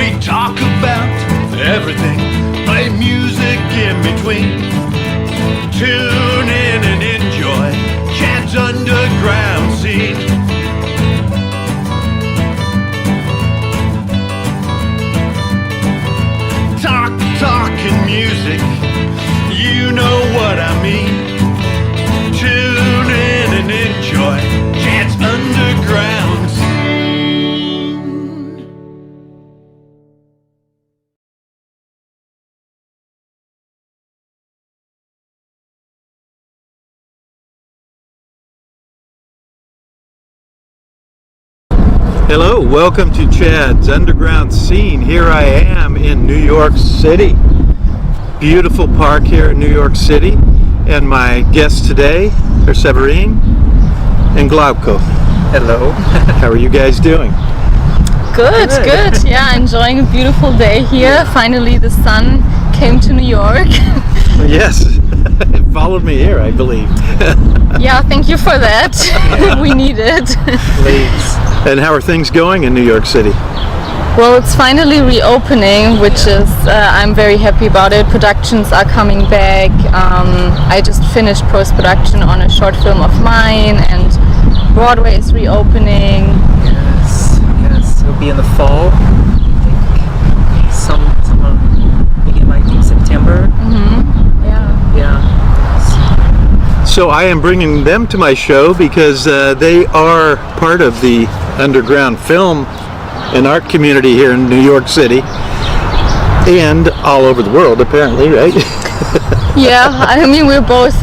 We talk about everything, play music in between. Tune in and enjoy Chad's underground scene. Talking music, you know what I mean. Tune in and enjoy Chad's underground scene. Hello, welcome to Chad's Underground Scene. Here I am in New York City. Beautiful park here in New York City. And my guests today are Severine and Glauco. Hello. How are you guys doing? Good. Yeah, enjoying a beautiful day here. Finally the sun came to New York. Yes, it followed me here, I believe. Yeah, thank you for that. We need it. Please. And how are things going in New York City? Well, it's finally reopening, which is, I'm very happy about it. Productions are coming back. I just finished post-production on a short film of mine, and Broadway is reopening. Yes, it'll be in the fall. I think some begin like in September. Mm-hmm. Yeah. So I am bringing them to my show because they are part of the underground film and art community here in New York City and all over the world, apparently, right? Yeah, I mean,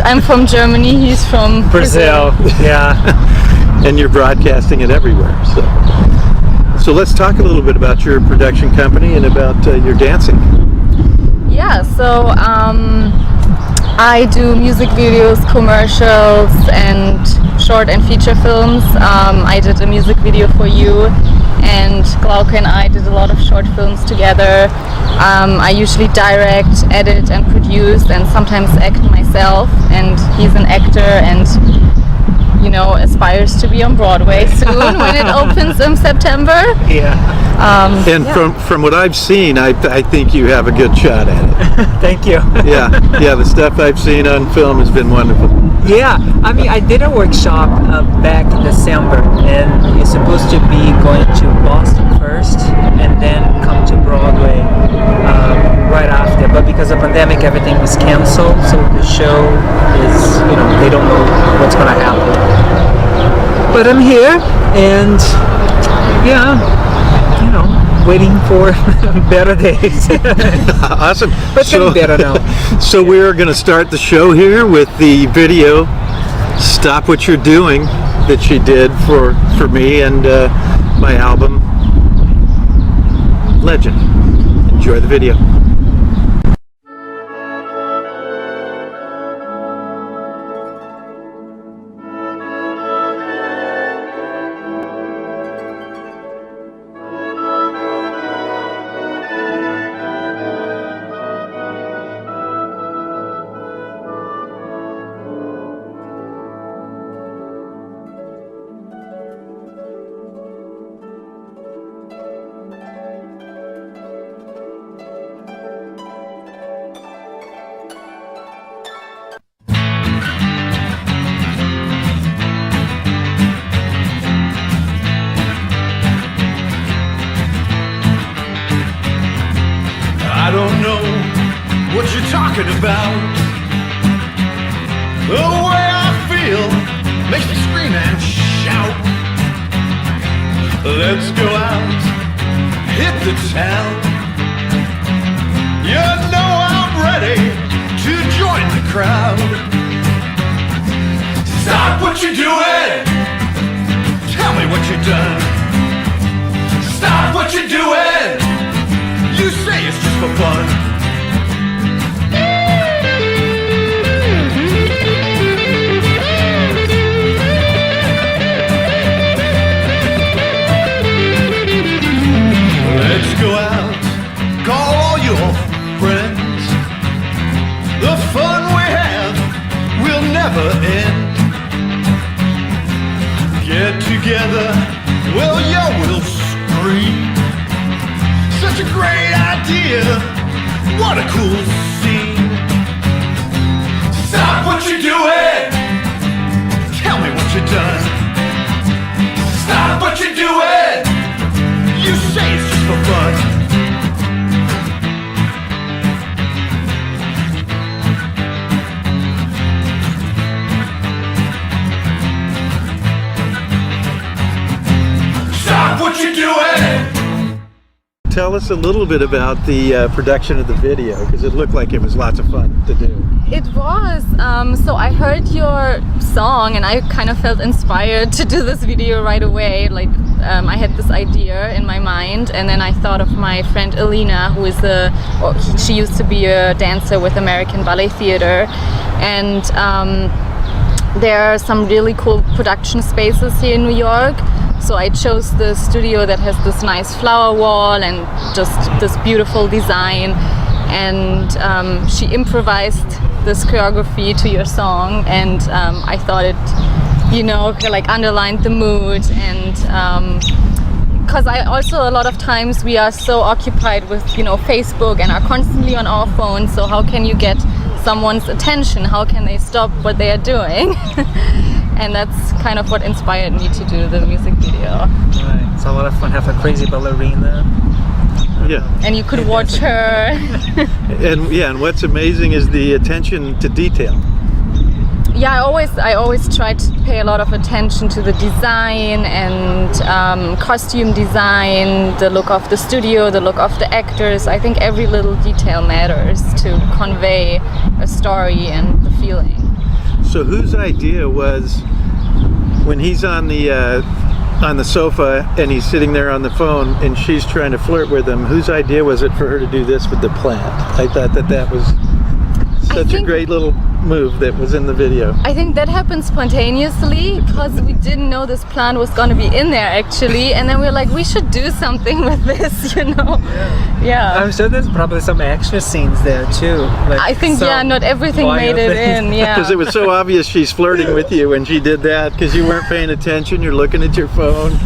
I'm from Germany, he's from Brazil. Yeah. And you're broadcasting it everywhere. So let's talk a little bit about your production company and about your dancing. Yeah, so I do music videos, commercials, and short and feature films. I did a music video for you, and Glauco and I did a lot of short films together. I usually direct, edit, and produce, and sometimes act myself. And he's an actor and, you know, aspires to be on Broadway soon when it opens in September. Yeah. And from what I've seen, I think you have a good shot at it. Thank you. Yeah, the stuff I've seen on film has been wonderful. Yeah, I mean, I did a workshop back in December, and it's supposed to be going to Boston first, and then come to Broadway right after. But because of the pandemic, everything was canceled, so the show is, they don't know what's going to happen. But I'm here, and waiting for better days. Awesome. But getting better now. So we're going to start the show here with the video "Stop What You're Doing" that she did for me and my album Legend. Enjoy the video. I don't know what you're talking about. The way I feel makes me scream and shout. Let's go out, hit the town. You know I'm ready to join the crowd. Stop what you're doing. Tell me what you've done. Stop what you're doing. You say it's just for fun. Let's go out, call all your friends. The fun we have will never end. Get together, well, yeah, we'll scream. Such a great What a cool scene. Stop what you're doing. Tell me what you've done. Stop what you're doing. You say it's just for fun. Stop what you're doing. Tell us a little bit about the production of the video, because it looked like it was lots of fun to do. It was. So I heard your song and I kind of felt inspired to do this video right away. Like I had this idea in my mind, and then I thought of my friend Alina, who is she used to be a dancer with American Ballet Theater, and there are some really cool production spaces here in New York. So I chose the studio that has this nice flower wall and just this beautiful design, and she improvised this choreography to your song, and I thought it, like underlined the mood, and because I also, a lot of times we are so occupied with Facebook and are constantly on our phones, so how can you get someone's attention? How can they stop what they are doing? And that's kind of what inspired me to do the music video. Right. It's a lot of fun. Have a crazy ballerina. Yeah. And you could watch her. And what's amazing is the attention to detail. Yeah, I always try to pay a lot of attention to the design and costume design, the look of the studio, the look of the actors. I think every little detail matters to convey a story and the feeling. So whose idea was, when he's on the sofa and he's sitting there on the phone and she's trying to flirt with him, whose idea was it for her to do this with the plant? I thought that was such a great little move that was in the video. I think that happened spontaneously because we didn't know this plant was going to be in there actually, and then we were like, we should do something with this, Yeah. I'm sure there's probably some extra scenes there too. Like I think not everything made it in. Yeah. Because it was so obvious she's flirting with you when she did that, because you weren't paying attention, you're looking at your phone.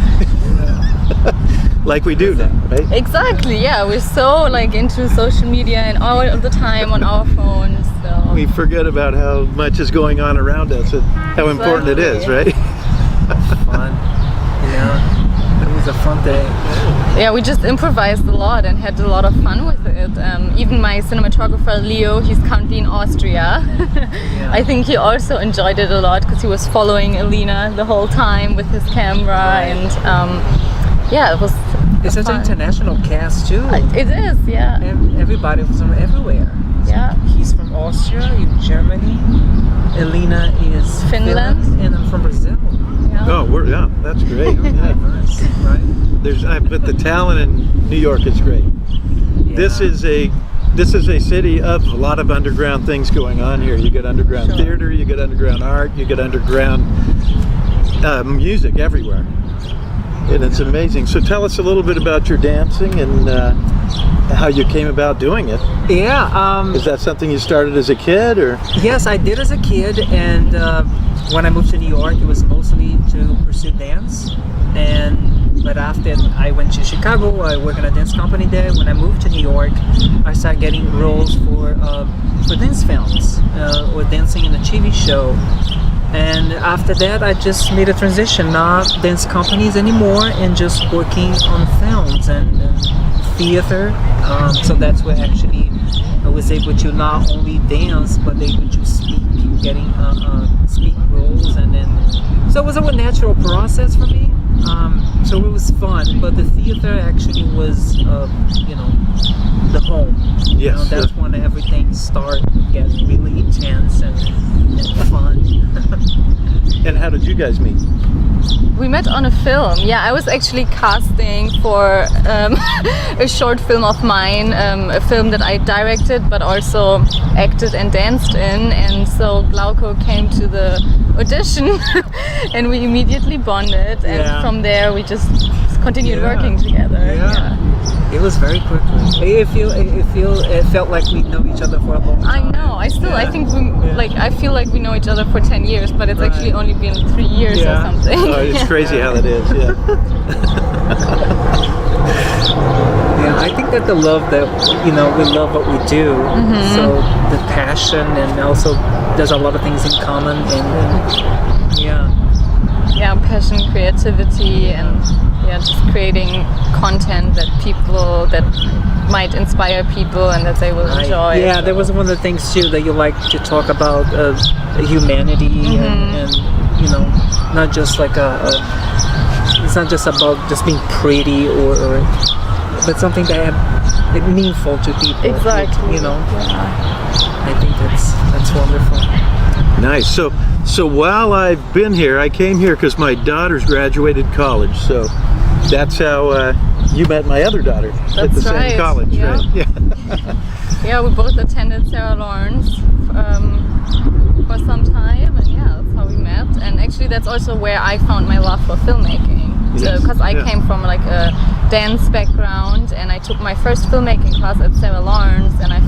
Like we do now, right? Exactly, yeah. We're so into social media and all of the time on our phones. So We forget about how much is going on around us and how important it is, right? Fun. Yeah. It was a fun day. yeah, we just improvised a lot and had a lot of fun with it. Even my cinematographer Leo, he's currently in Austria. I think he also enjoyed it a lot because he was following Alina the whole time with his camera, and yeah, it was. It's such an international cast too. It is, yeah. Everybody from everywhere. Yeah. He's from Austria, Germany. Elena is Finland. And I'm from Brazil. Yeah. Oh, that's great. Yeah. Nice, right? But the talent in New York is great. Yeah. This is a city of a lot of underground things going on here. You get underground theater, you get underground art, you get underground music everywhere. And it's amazing. So tell us a little bit about your dancing and how you came about doing it. Yeah. Is that something you started as a kid, or? Yes, I did as a kid, and when I moved to New York, it was mostly to pursue dance. But after I went to Chicago, I worked in a dance company there. When I moved to New York, I started getting roles for dance films or dancing in a TV show. And after that, I just made a transition, not dance companies anymore, and just working on films and theater. So that's where actually I was able to not only dance, but able to speak, getting speak roles, and then so it was a natural process for me. So it was fun, but the theater actually was, the home. Yes. That's when everything started getting really intense and fun. And how did you guys meet? We met on a film. Yeah, I was actually casting for a short film of mine, a film that I directed but also acted and danced in. And so Glauco came to the audition and we immediately bonded. And from there we just continued working together. Yeah. It was very quickly. It felt like we know each other for a long time. I know. I think I feel like we know each other for 10 years, but it's actually only been 3 years or something. Oh, it's crazy how that is. Yeah. Yeah, I think that the love that we love what we do. So the passion, and also there's a lot of things in common, and yeah, passion, creativity, and just creating content that might inspire people and that they will enjoy. Yeah, there was one of the things too that you like to talk about humanity, and not just like it's not just about just being pretty or but something that like meaningful to people. Exactly. I think that's wonderful. Nice. So while I've been here, I came here because my daughter's graduated college. So that's how you met my other daughter at the same college, right? Yeah. Yeah, we both attended Sarah Lawrence for some time, and that's how we met. And actually, that's also where I found my love for filmmaking. Because I came from like a dance background, and I took my first filmmaking class at Sarah Lawrence, and I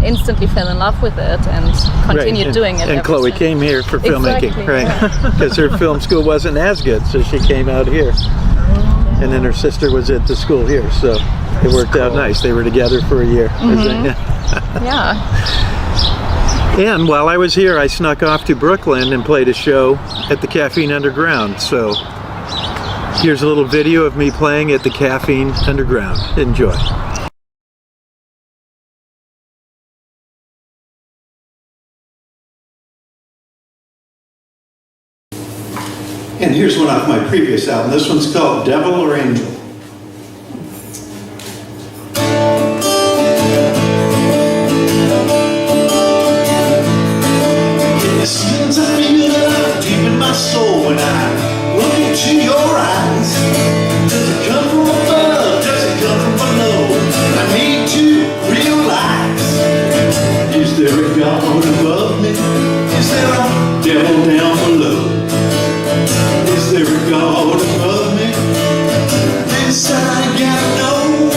instantly fell in love with it and continued doing it. And Chloe came here for filmmaking, right? Because her film school wasn't as good, so she came out here. And then her sister was at the school here, so it worked out nice. They were together for a year. Yeah. And while I was here, I snuck off to Brooklyn and played a show at the Caffeine Underground. So here's a little video of me playing at the Caffeine Underground. Enjoy. And here's one off my previous album. This one's called Devil or Angel. It seems I feel that deep in my soul when I look into your eyes. Does it come from above? Does it come from below? I need to realize. Is there a God above me? Is there a devil down below? Is there a God above me? This I gotta know.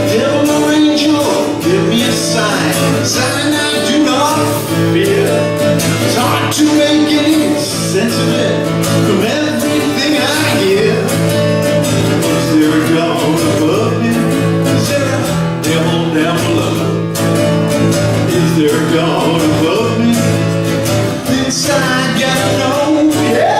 Devil or angel, give me a sign. Sign I do not fear. It's hard to make any sense of it from everything I hear. Is there a God above me? Is there a devil down below? Is there a God above me? This I gotta know. Yeah.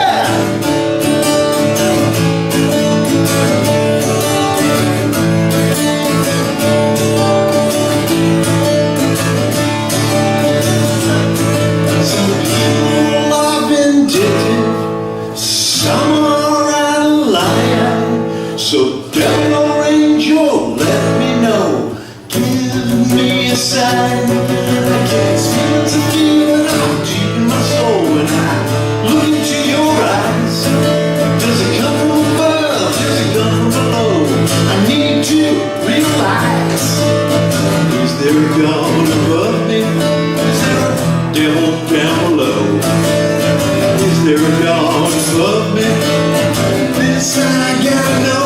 So devil or angel, let me know. Give me a sign. I can't stand to feel it out deep in my soul when I look into your eyes. Does it come from above? Does it come from below? I need to realize. Is there a God above me? Is there a devil down below? Is there a God above me? This I gotta know.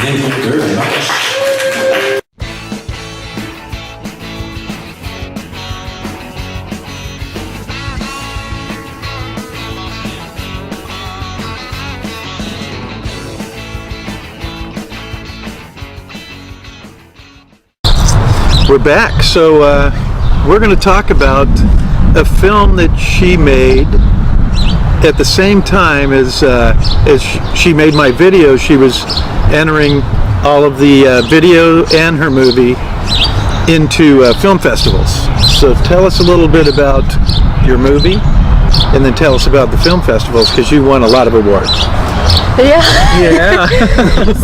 Thank you very much. We're back, so we're going to talk about a film that she made at the same time as she made my video. She was entering all of the video and her movie into film festivals. So tell us a little bit about your movie, and then tell us about the film festivals, because you won a lot of awards. Yeah.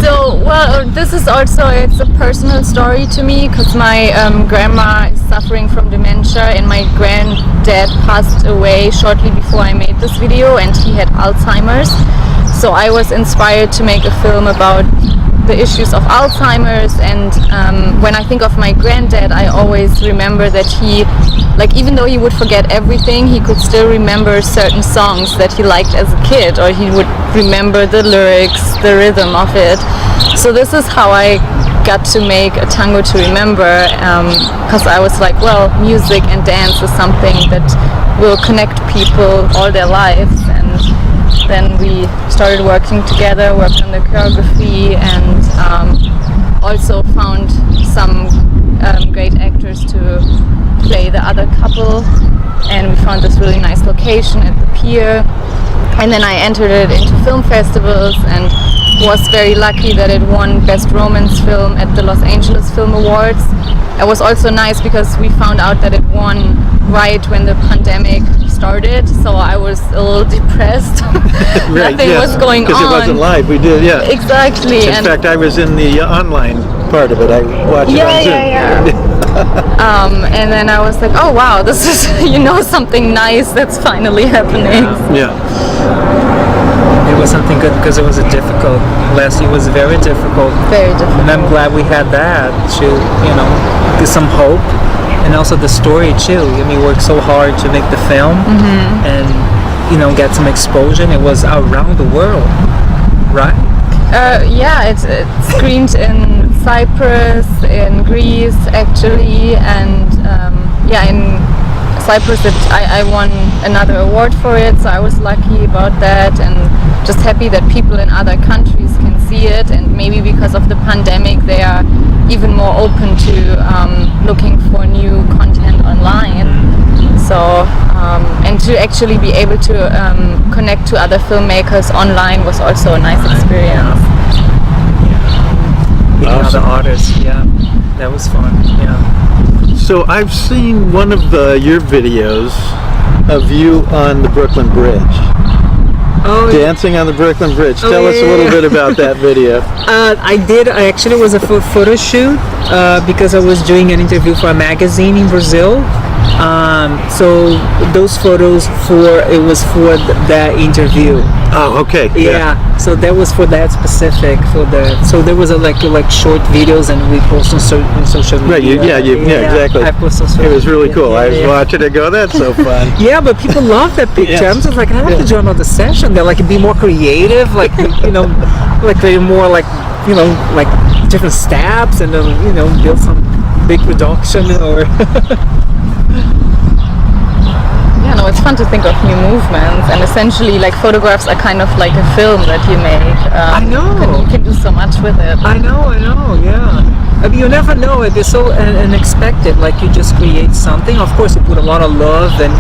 So, well, this is also, it's a personal story to me, because my grandma is suffering from dementia, and my granddad passed away shortly before I made this video, and he had Alzheimer's. So I was inspired to make a film about the issues of Alzheimer's, and when I think of my granddad, I always remember that he, like, even though he would forget everything, he could still remember certain songs that he liked as a kid, or he would remember the lyrics, the rhythm of it. So this is how I got to make a tango to remember, because I was like, well, music and dance is something that will connect people all their lives. And then we started working together, worked on the choreography, and also found some great actors to play the other couple. And we found this really nice location at the pier. And then I entered it into film festivals and was very lucky that it won Best Romance Film at the Los Angeles Film Awards. It was also nice because we found out that it won right when the pandemic started, so I was a little depressed. Right, Nothing yeah, was going on. because it wasn't live. We did, yeah. Exactly. In fact, I was in the online part of it. I watched it on Zoom. And then I was like, oh wow, this is something nice that's finally happening. Yeah. It was something good because it was last year was very difficult. Very difficult. And I'm glad we had that to, give some hope. And also the story too. I mean, we worked so hard to make the film and, get some exposure. It was around the world, right? Yeah, it screened in Cyprus, in Greece actually, and in Cyprus I won another award for it, so I was lucky about that, and just happy that people in other countries can see it, and maybe because of the pandemic they are even more open to looking for new content online. So and to actually be able to connect to other filmmakers online was also a nice experience. Meeting other artists, that was fun. So I've seen one of your videos of you on the Brooklyn Bridge. Oh, Dancing on the Brooklyn Bridge. Tell us a little bit about that video. I actually was a photo shoot because I was doing an interview for a magazine in Brazil. So those photos was for that interview. Oh, okay. Yeah. So that was for that specific so there was like short videos and we post on social media. Right. Exactly. I post on social It was really media. cool. I was watching it go, that's so fun. Yeah, but people love that picture. Yes. I'm just like, I have to join another session. They're like, be more creative, like like they're more like different steps and build some big production or. Yeah, no, it's fun to think of new movements, and essentially like photographs are kind of like a film that you make. I know. You can do so much with it. I know, yeah. I mean, you never know. It's so unexpected. Like you just create something. Of course, you put a lot of love, and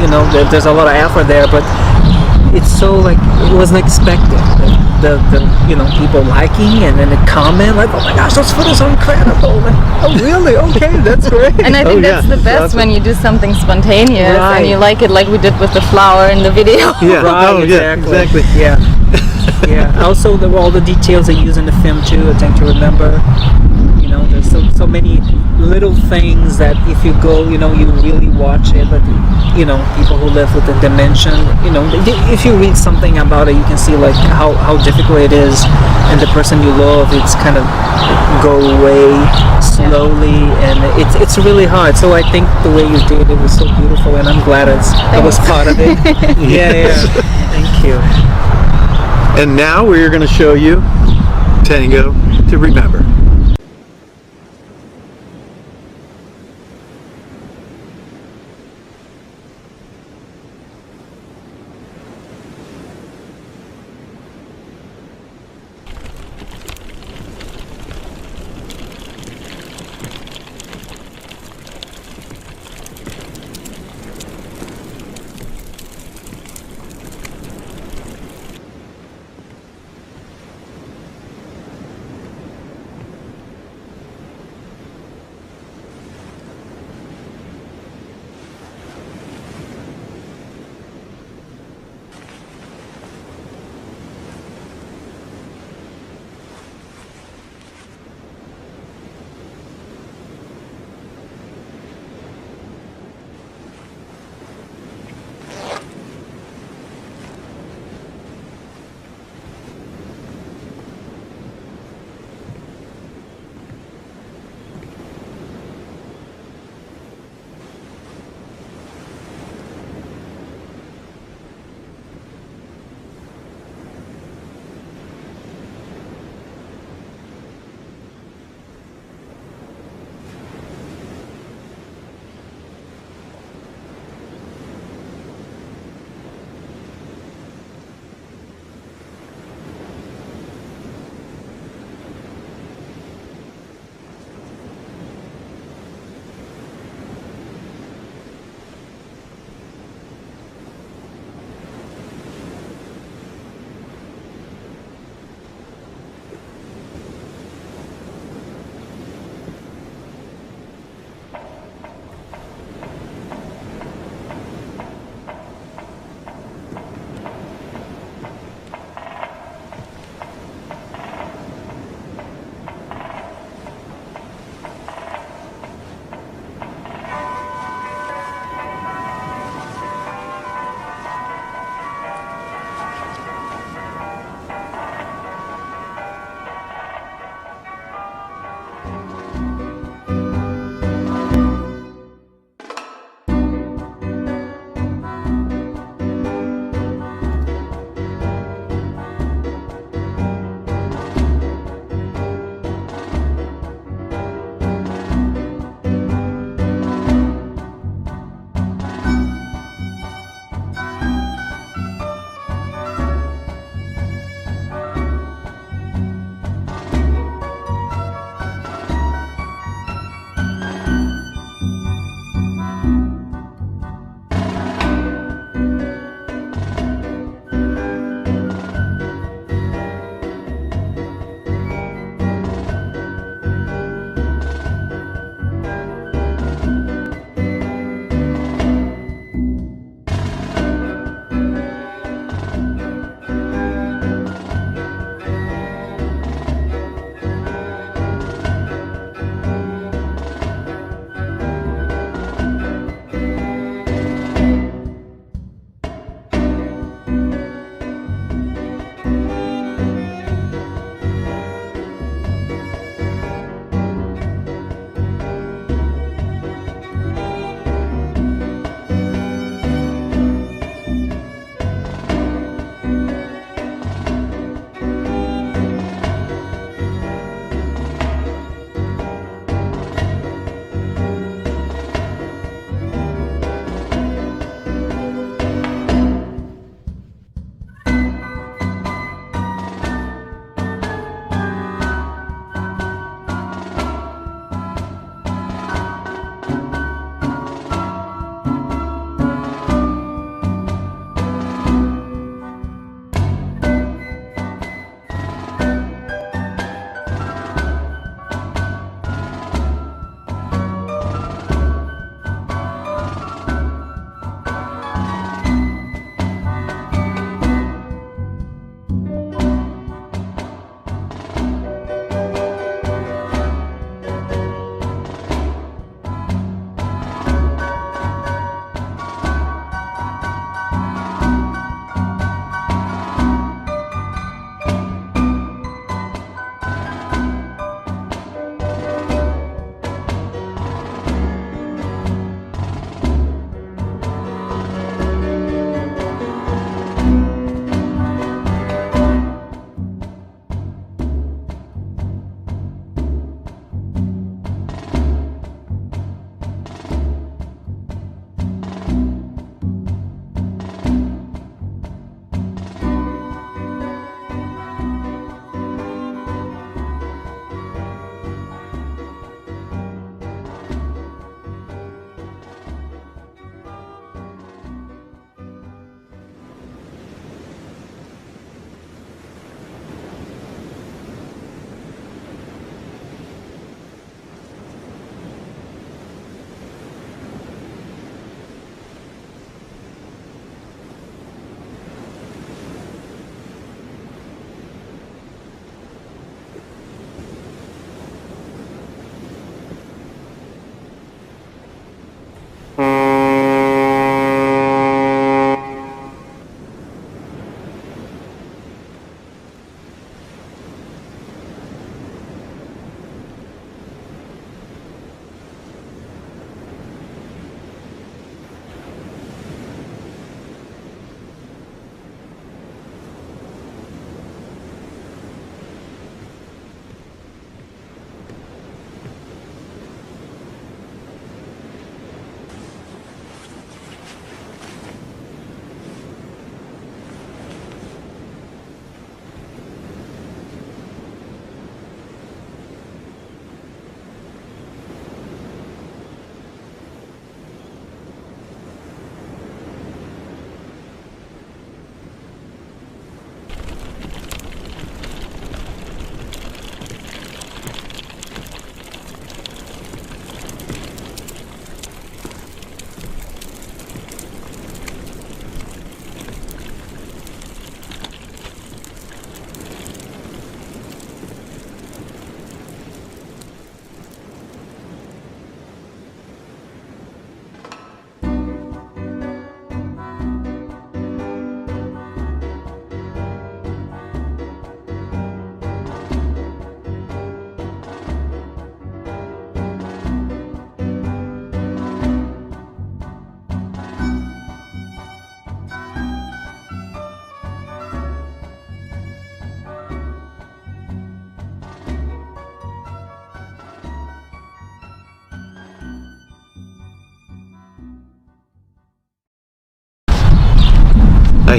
there's a lot of effort there. But it's so like it wasn't expected. The people liking and then the comment like, oh my gosh, those photos are incredible. Like, oh really? Okay, that's great. And I think that's the best awesome. when you do something spontaneous and you like it, like we did with the flower in the video. Yeah. Right, Oh, yeah. exactly. Exactly. Yeah. Yeah. Also, all the details they use in the film too. I think to remember. There's so many little things that if you go, you really watch it. But people who live with the dementia, if you read something about it, you can see like how difficult it is, and the person you love, it's kind of go away slowly, and it's really hard. So I think the way you did it was so beautiful, and I'm glad I was part of it. Yeah. Thank you. And now we're going to show you Tango to Remember.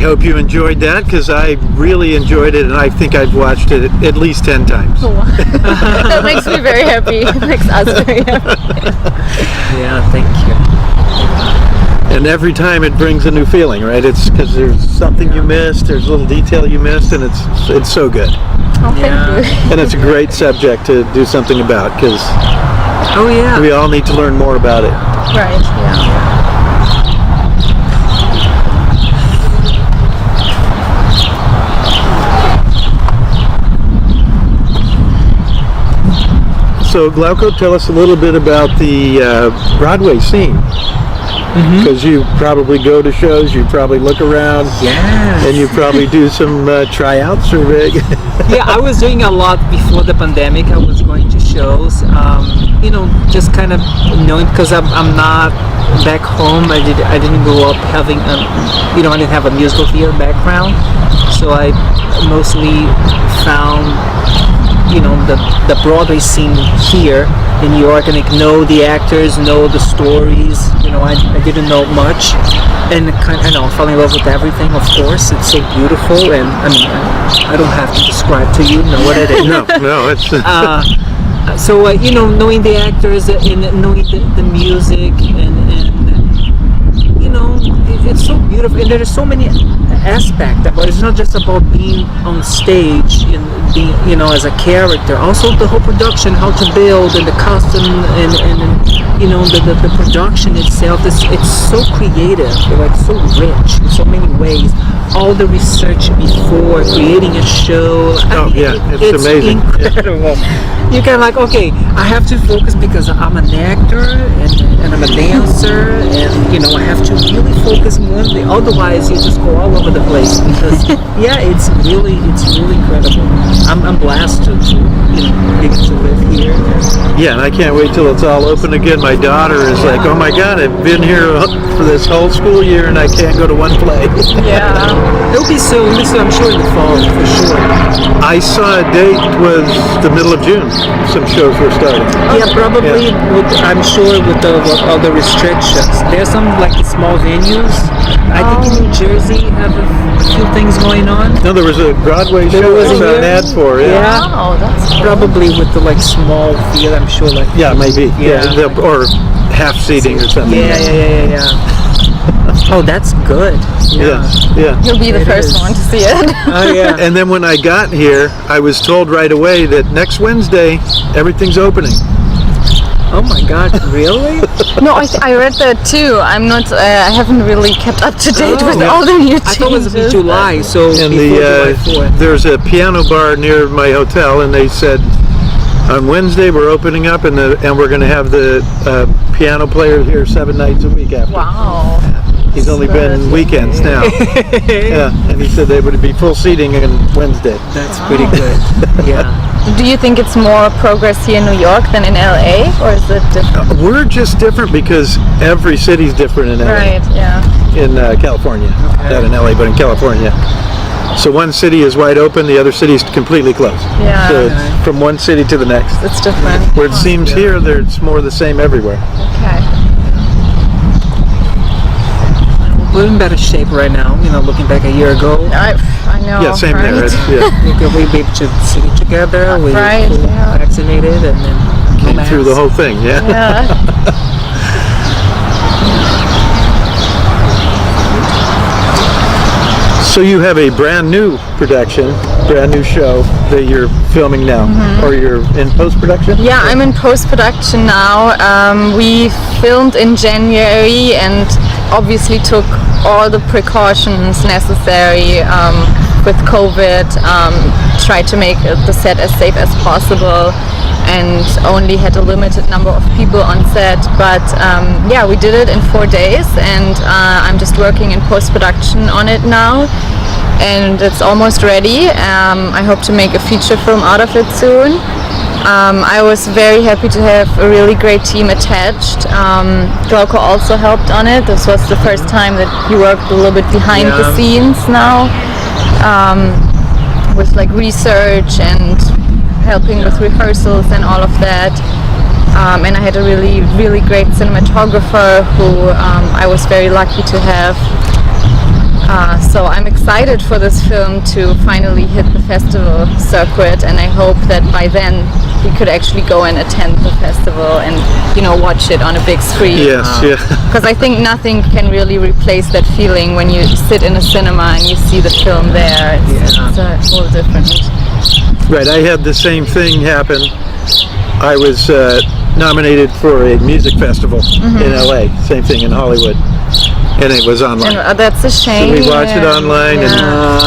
hope you enjoyed that, because I really enjoyed it, and I think I've watched it at least 10 times. That makes me very happy. It makes us very happy. Yeah, thank you. And every time it brings a new feeling, right? It's because there's something you missed, there's a little detail you missed, and it's so good. Oh, thank Yeah. you. And it's a great subject to do something about, because Oh yeah. we all need to learn more about it. Right, yeah. So Glauco, tell us a little bit about the Broadway scene. Because you probably go to shows, you probably look around, Yes. and you probably do some tryouts or Yeah, I was doing a lot before the pandemic. I was going to shows, just kind of knowing, because I'm not back home. I didn't grow up having, I didn't have a musical theater background, so I mostly found, the Broadway scene here in New York, and know the actors, know the stories. I didn't know much, and fell in love with everything. Of course, it's so beautiful, and I don't have to describe to you know what it is. no, it's So knowing the actors and knowing the music, and it's so beautiful, and there are so many aspects about it. It's not just about being on stage and being as a character. Also the whole production, how to build, and the costume, and the production itself. It's so creative, like so rich in so many ways. All the research before creating a show. It's amazing. Incredible. You can okay, I have to focus because I'm an actor and I'm a dancer, and I have to really focus on one thing. Otherwise, you just go all over the place. Because it's really incredible. I'm blessed to get to live here. Yeah, and I can't wait till it's all open again. My daughter is like, oh my God, I've been here for this whole school year and I can't go to one play. Yeah. It'll be so, I'm sure in the fall, for sure. I saw a date was the middle of June. Some shows were starting. Yeah, probably. I'm sure with all the restrictions. There's some small venues. I think in New Jersey have a few things going on. No, there was a Broadway show I saw an ad for. Yeah. Oh, that's cool. Probably with the small theater, I'm sure. Yeah, maybe. Yeah. Or half seating or something. Yeah. Oh, that's good. Yeah. You'll be the It first is. one to see it. Oh yeah. And then when I got here, I was told right away that next Wednesday, everything's opening. Oh my God, really? No, I read that too. I'm not. I haven't really kept up to date with all the new changes. I thought it was in July, so And before July 4th. there's a piano bar near my hotel, and they said on Wednesday we're opening up, and we're going to have the piano player here 7 nights a week after. Wow. He's only been weekends now. Yeah, and he said they would be full seating on Wednesday. That's pretty good. Yeah. Do you think it's more progress here in New York than in LA, or is it different? We're just different because every city's different in LA. Right. Yeah. In California, not in LA, but in California. So one city is wide open, the other city is completely closed. Yeah. So it's from one city to the next. It's different. Where it seems here, it's more the same everywhere. Okay. We're in better shape right now, looking back a year ago. I know. Yeah, same right? there. We be able to sit together, we Right, were yeah. vaccinated, and then Came through the whole thing, yeah. Yeah. So you have a brand new production, brand new show that you're filming now, or you're in post-production? Yeah, I'm in post-production now. We filmed in January and obviously took all the precautions necessary with COVID, tried to make the set as safe as possible, and only had a limited number of people on set. But yeah, we did it in 4 days, and I'm just working in post-production on it now. And it's almost ready. I hope to make a feature film out of it soon. I was very happy to have a really great team attached. Glauco also helped on it. This was the first time that he worked a little bit behind the scenes now, with research and helping with rehearsals and all of that. And I had a really, really great cinematographer who I was very lucky to have. So I'm excited for this film to finally hit the festival circuit, and I hope that by then we could actually go and attend the festival and, you know, watch it on a big screen. Yes, yeah. Because I think nothing can really replace that feeling when you sit in a cinema and you see the film there. It's a whole different. Right, I had the same thing happen. I was nominated for a music festival in LA, same thing in Hollywood, and it was online. And, that's a shame. So we watched it online, and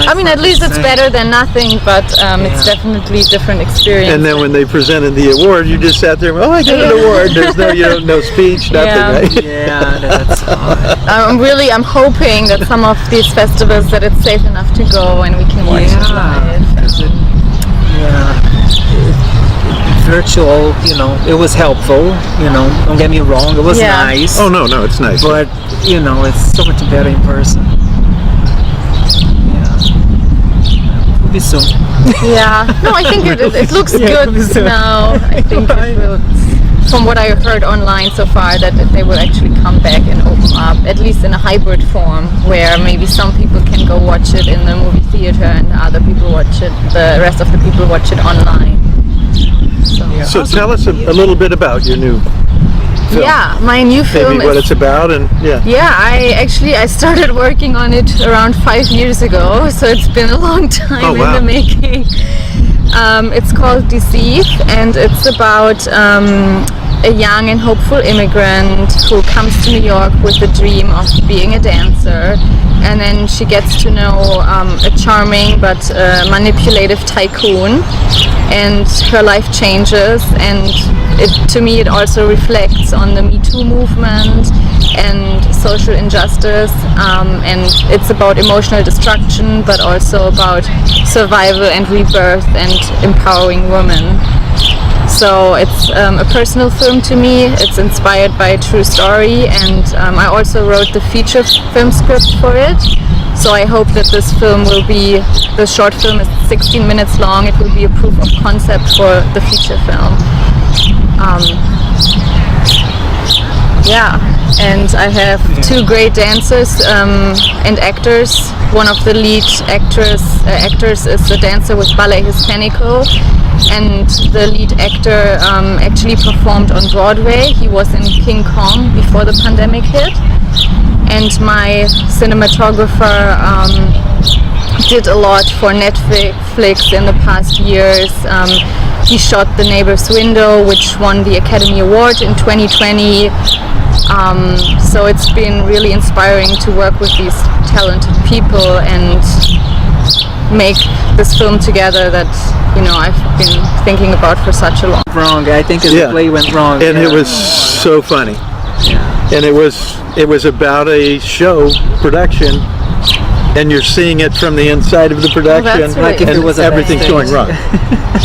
I mean, at least it's better than nothing, but it's definitely a different experience. and then when they presented the award, you just sat there, oh, I got an award. There's no speech, nothing, right? Yeah, that's I'm hoping that some of these festivals that it's safe enough to go and we can watch it live. Virtual, you know, it was helpful, you know, don't get me wrong, it was nice. Oh, no, it's nice. But, you know, it's so much better in person. Yeah. We'll be soon. Yeah. No, I think it looks good now. I think it will, from what I heard online so far, that they will actually come back and open up, at least in a hybrid form, where maybe some people can go watch it in the movie theater and other people watch it, the rest of the people watch it online. So tell us a little bit about your new film. Yeah, my new film Maybe what it's about, and I started working on it around 5 years ago, so it's been a long time in the making. It's called Deceive, and it's about a young and hopeful immigrant who comes to New York with the dream of being a dancer, and then she gets to know a charming but manipulative tycoon, and her life changes, and to me it also reflects on the Me Too movement and social injustice, and it's about emotional destruction but also about survival and rebirth and empowering women. So it's a personal film to me. It's inspired by a true story, and I also wrote the feature film script for it. So I hope that this film will be, the short film is 16 minutes long, it will be a proof of concept for the feature film. And I have two great dancers and actors. One of the lead actors is a dancer with Ballet Hispanico, and the lead actor actually performed on Broadway. He was in King Kong before the pandemic hit. And my cinematographer did a lot for Netflix in the past years. He shot The Neighbor's Window, which won the Academy Award in 2020. So it's been really inspiring to work with these talented people and make this film together that, you know, I've been thinking about for such a long time. Wrong, I think the play went wrong. And it was so funny. And it was about a show production, and you're seeing it from the inside of the production, Like if and it was everything's going wrong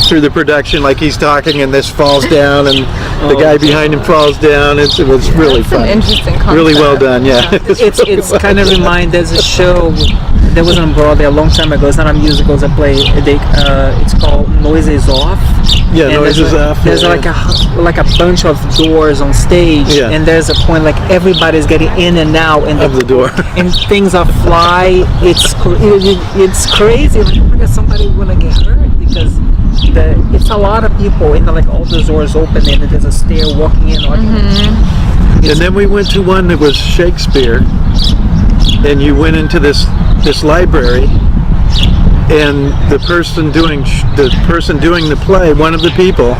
through the production. Like he's talking, and this falls down, and the guy behind him falls down. It was really fun. An interesting concept. Really well done. Yeah. It's kind of there's a show that was on Broadway a long time ago. It's not a musical, it's a play. It's called Noises Off. Yeah, and Noises Off. There's like a bunch of doors on stage, and there's a point like everybody's getting in and out of the door, and things are fly. It's crazy. Like, oh my God, somebody wanna get hurt because it's a lot of people, and like all the doors open, and there's a stair walking in. And then we went to one that was Shakespeare, and you went into this library, and the person doing the play, one of the people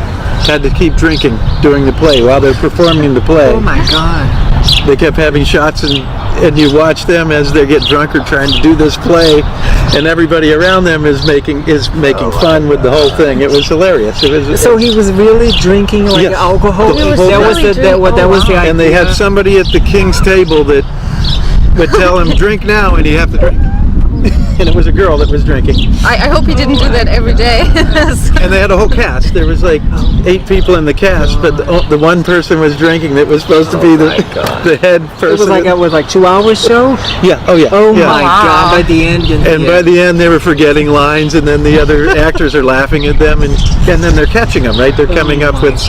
had to keep drinking during the play while they're performing the play. Oh my God! They kept having shots, and you watch them as they get drunk or trying to do this play, and everybody around them is making fun with the whole thing. It was hilarious. So he was really drinking like alcohol. That was the idea. And they had somebody at the king's table that would tell him, drink now, and he'd have to drink. And it was a girl that was drinking. I hope he didn't do that every day. And they had a whole cast. There was like 8 people in the cast, but the one person was drinking that was supposed to be the head person. It was like 2-hour show? Yeah. Oh, yeah. Oh, yeah. my God. By the end. By the end, they were forgetting lines, and then the other actors are laughing at them, and then they're catching them, right? They're coming up with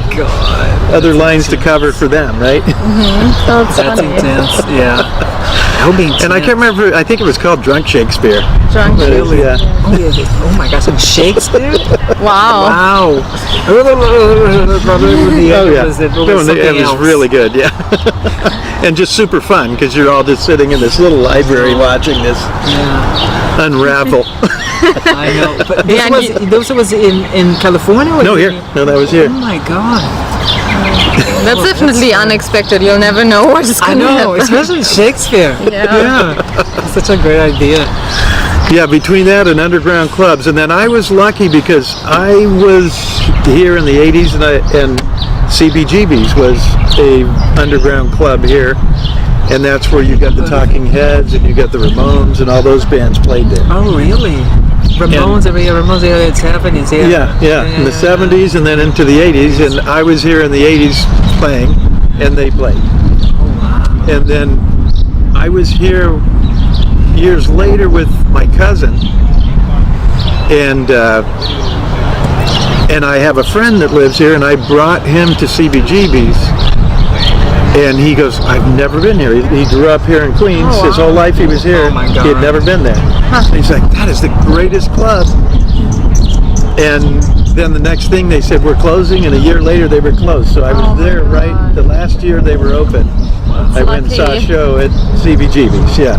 other lines to cover for them, right? Mm-hmm. That's intense, yeah. That would be intense. And I can't remember. I think it was called Drunk Shakespeare. Drunk But, Shakespeare. yeah. Oh, yeah. Oh my gosh, and Shakespeare? Wow. Wow. Oh yeah, Was it, No, was it something was else. really good. Yeah, and just super fun because you're all just sitting in this little library watching this Yeah, unravel. I know. But Yeah, this was in California? Or No, here. No, that was here. Oh my god. That's definitely unexpected. You'll never know what is I going to know, happen. especially Shakespeare. Yeah. It's such a great idea. Yeah, between that and underground clubs, and then I was lucky because I was here in the '80s, and CBGB's was a underground club here, and that's where you got the Talking Heads and you got the Ramones and all those bands played there. Oh, really? Ramones, it's happening. Yeah, in the '70s and then into the '80s, and I was here in the '80s playing, and they played. Oh, wow. And then I was here years later with my cousin, and I have a friend that lives here, and I brought him to CBGB's, and he goes, "I've never been here." He grew up here in Queens. Oh, wow. His whole life he was here. Oh, my He had God. never been there. He's like, "That is the greatest club." And then the next thing they said, "We're closing," and a year later they were closed. So I was Oh, my there right God. the last year they were open. I went and saw a lucky. show at CBGB's. Yeah.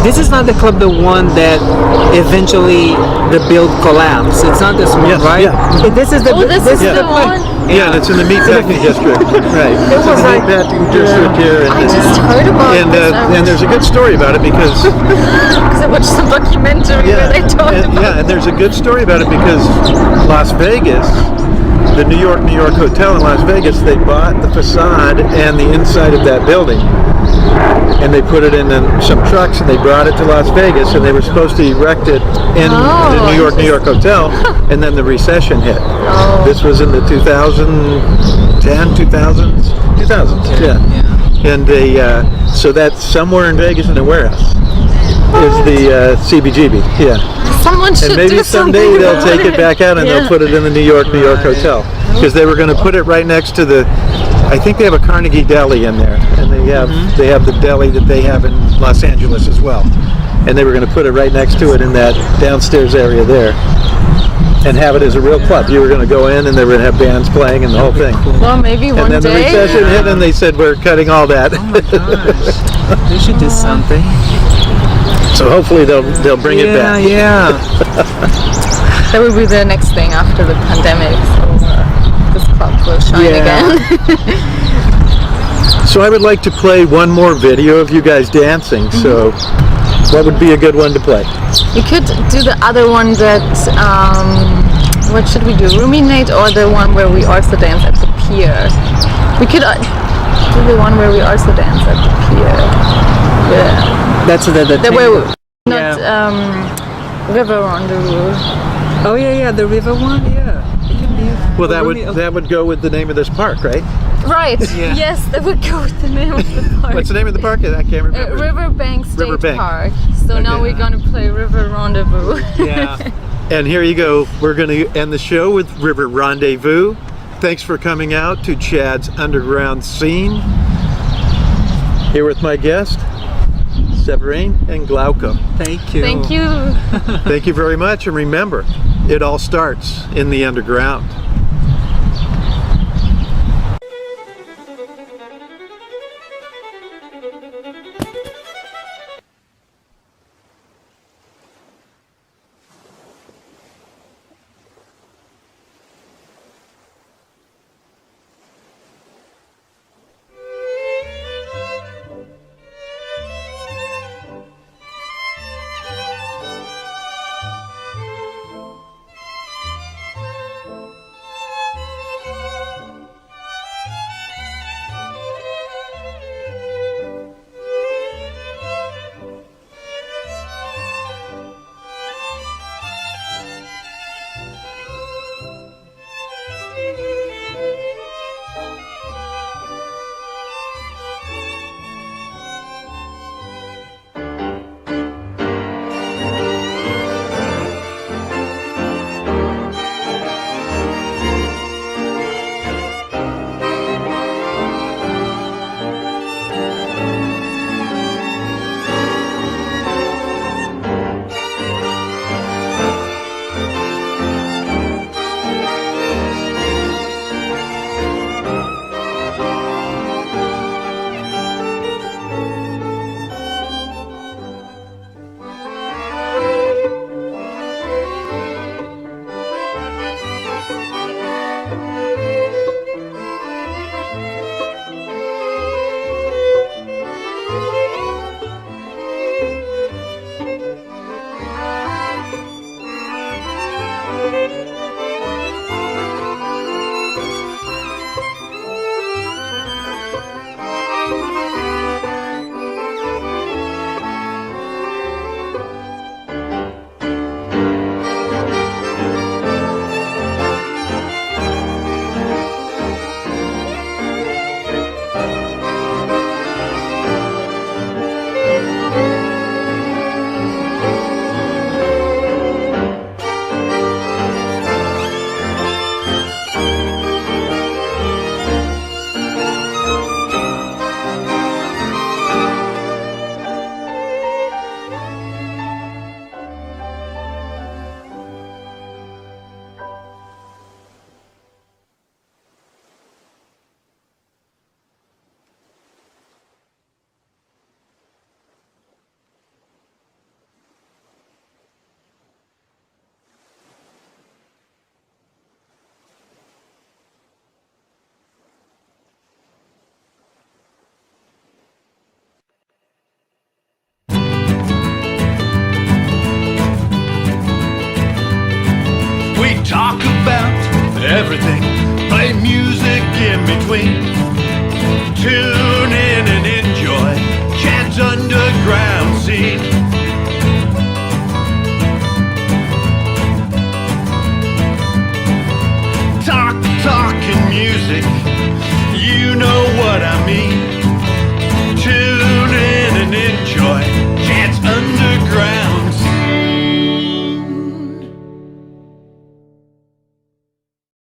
This is not the club, the one that eventually the build collapsed. It's not this one, Yes, right? yeah. This is the. Oh, this is Yeah. the one. Yeah, and it's in the meatpacking district. Right. It's in the like- meatpacking district here. I just heard about and, this. and there's a good story about it because Because I watched some documentary where they talked about and there's a good story about it because Las Vegas, the New York Hotel in Las Vegas, they bought the facade and the inside of that building, and they put it in some trucks and they brought it to Las Vegas, and they were supposed to erect it in the New York Hotel, and then the recession hit. Oh. This was in the 2000s, yeah. And they so that's somewhere in Vegas in a warehouse is the CBGB, yeah. Someone should And maybe do someday something they'll about take it back out and Yeah. they'll put it in the New York Hotel, because they were going to put it right next to the. I think they have a Carnegie Deli in there, and they have the deli that they have in Los Angeles as well, and they were going to put it right next to it in that downstairs area there, and have it as a real club. You were going to go in, and they were going to have bands playing and the whole thing. Well, maybe one And then the day. recession hit, and they said we're cutting all that. Oh my gosh. They should do something. So hopefully they'll bring it back. Yeah. That will be the next thing after the pandemic. So this club will shine Yeah. again. So I would like to play one more video of you guys dancing. So what would be a good one to play? We could do the other one that. What should we do? Ruminate or the one where we also dance at the pier? We could do the one where we also dance at the pier. Yeah. That's the The way we, Yeah. not River Rendezvous. Oh yeah, the river one. Yeah. It could be. Well, that would go with the name of this park, right? Right. Yeah. Yes, that would go with the name of the park. What's the name of the park? I can't remember. Riverbank State Riverbank. Park. So now Okay. we're gonna play River Rendezvous. Yeah. And here you go. We're going to end the show with River Rendezvous. Thanks for coming out to Chad's Underground Scene. Here with my guest, Severine and Glauco. Thank you. Thank you. Thank you very much, and remember, it all starts in the underground. everything.